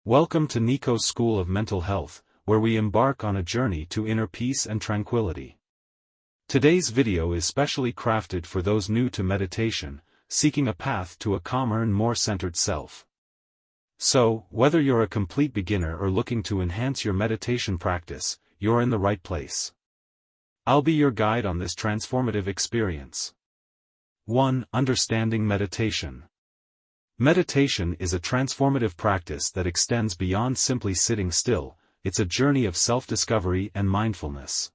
Welcome to Nico's School of Mental Health, where we embark on a journey to inner peace and tranquility. Today's video is specially crafted for those new to meditation, seeking a path to a calmer and more centered self. So, whether you're a complete beginner or looking to enhance your meditation practice, you're in the right place. I'll be your guide on this transformative experience. 1. Understanding meditation. Meditation is a transformative practice that extends beyond simply sitting still. It's a journey of self-discovery and mindfulness.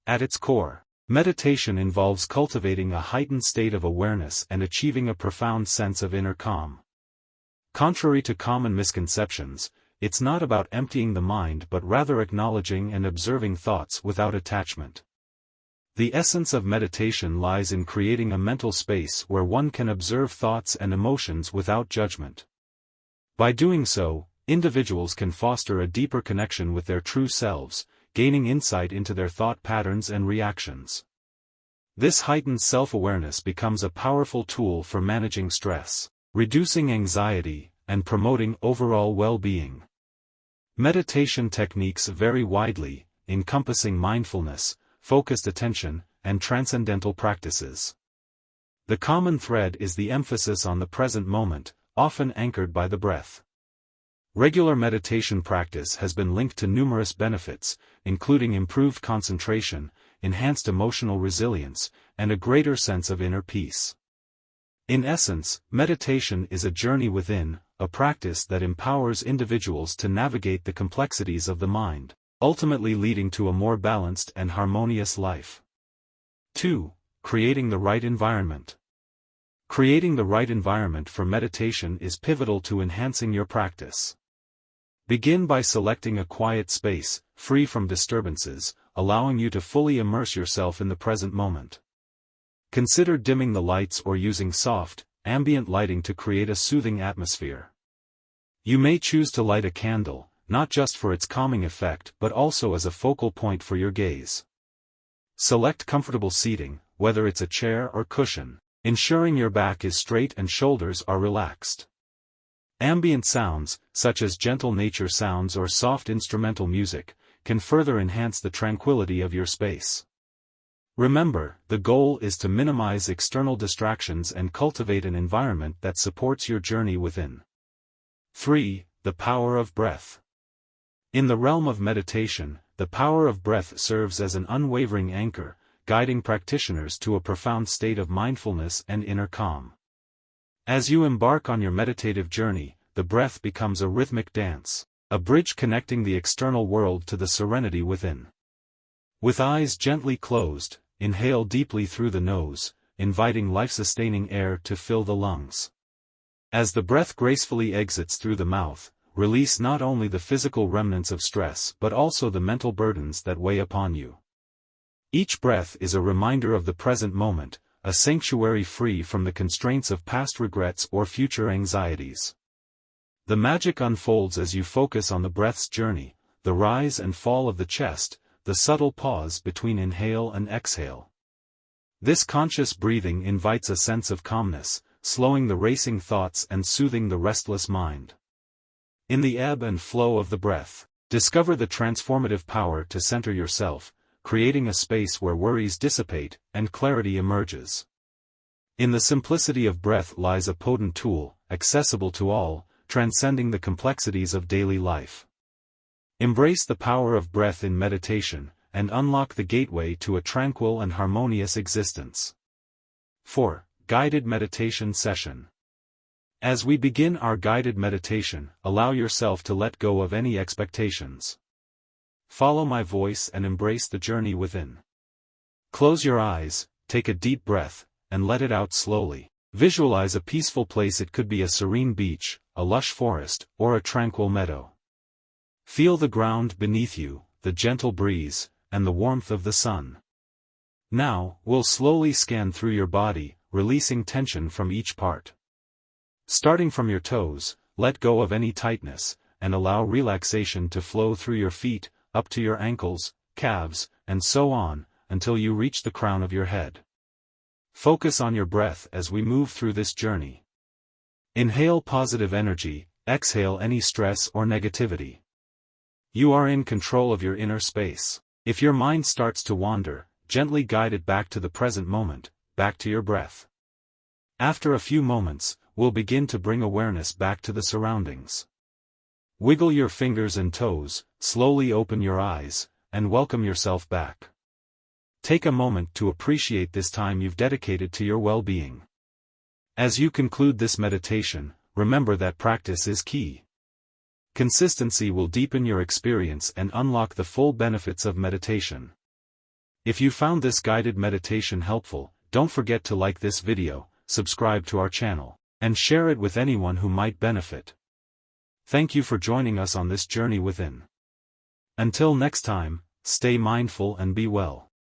At its core, meditation involves cultivating a heightened state of awareness and achieving a profound sense of inner calm. Contrary to common misconceptions, it's not about emptying the mind but rather acknowledging and observing thoughts without attachment. The essence of meditation lies in creating a mental space where one can observe thoughts and emotions without judgment. By doing so, individuals can foster a deeper connection with their true selves, gaining insight into their thought patterns and reactions. This heightened self-awareness becomes a powerful tool for managing stress, reducing anxiety, and promoting overall well-being. Meditation techniques vary widely, encompassing mindfulness, focused attention, and transcendental practices. The common thread is the emphasis on the present moment, often anchored by the breath. Regular meditation practice has been linked to numerous benefits, including improved concentration, enhanced emotional resilience, and a greater sense of inner peace. In essence, meditation is a journey within, a practice that empowers individuals to navigate the complexities of the mind, ultimately leading to a more balanced and harmonious life. 2. Creating the right environment. Creating the right environment for meditation is pivotal to enhancing your practice. Begin by selecting a quiet space, free from disturbances, allowing you to fully immerse yourself in the present moment. Consider dimming the lights or using soft, ambient lighting to create a soothing atmosphere. You may choose to light a candle, not just for its calming effect but also as a focal point for your gaze. Select comfortable seating, whether it's a chair or cushion, ensuring your back is straight and shoulders are relaxed. Ambient sounds, such as gentle nature sounds or soft instrumental music, can further enhance the tranquility of your space. Remember, the goal is to minimize external distractions and cultivate an environment that supports your journey within. 3. The power of breath. In the realm of meditation, the power of breath serves as an unwavering anchor, guiding practitioners to a profound state of mindfulness and inner calm. As you embark on your meditative journey, the breath becomes a rhythmic dance, a bridge connecting the external world to the serenity within. With eyes gently closed, inhale deeply through the nose, inviting life-sustaining air to fill the lungs. As the breath gracefully exits through the mouth, release not only the physical remnants of stress but also the mental burdens that weigh upon you. Each breath is a reminder of the present moment, a sanctuary free from the constraints of past regrets or future anxieties. The magic unfolds as you focus on the breath's journey, the rise and fall of the chest, the subtle pause between inhale and exhale. This conscious breathing invites a sense of calmness, slowing the racing thoughts and soothing the restless mind. In the ebb and flow of the breath, discover the transformative power to center yourself, creating a space where worries dissipate and clarity emerges. In the simplicity of breath lies a potent tool, accessible to all, transcending the complexities of daily life. Embrace the power of breath in meditation, and unlock the gateway to a tranquil and harmonious existence. 4. Guided meditation session. As we begin our guided meditation, allow yourself to let go of any expectations. Follow my voice and embrace the journey within. Close your eyes, take a deep breath, and let it out slowly. Visualize a peaceful place. It could be a serene beach, a lush forest, or a tranquil meadow. Feel the ground beneath you, the gentle breeze, and the warmth of the sun. Now, we'll slowly scan through your body, releasing tension from each part. Starting from your toes, let go of any tightness, and allow relaxation to flow through your feet, up to your ankles, calves, and so on, until you reach the crown of your head. Focus on your breath as we move through this journey. Inhale positive energy, exhale any stress or negativity. You are in control of your inner space. If your mind starts to wander, gently guide it back to the present moment, back to your breath. After a few moments, we'll begin to bring awareness back to the surroundings. Wiggle your fingers and toes, slowly open your eyes, and welcome yourself back. Take a moment to appreciate this time you've dedicated to your well-being. As you conclude this meditation, remember that practice is key. Consistency will deepen your experience and unlock the full benefits of meditation. If you found this guided meditation helpful, don't forget to like this video, subscribe to our channel, and share it with anyone who might benefit. Thank you for joining us on this journey within. Until next time, stay mindful and be well.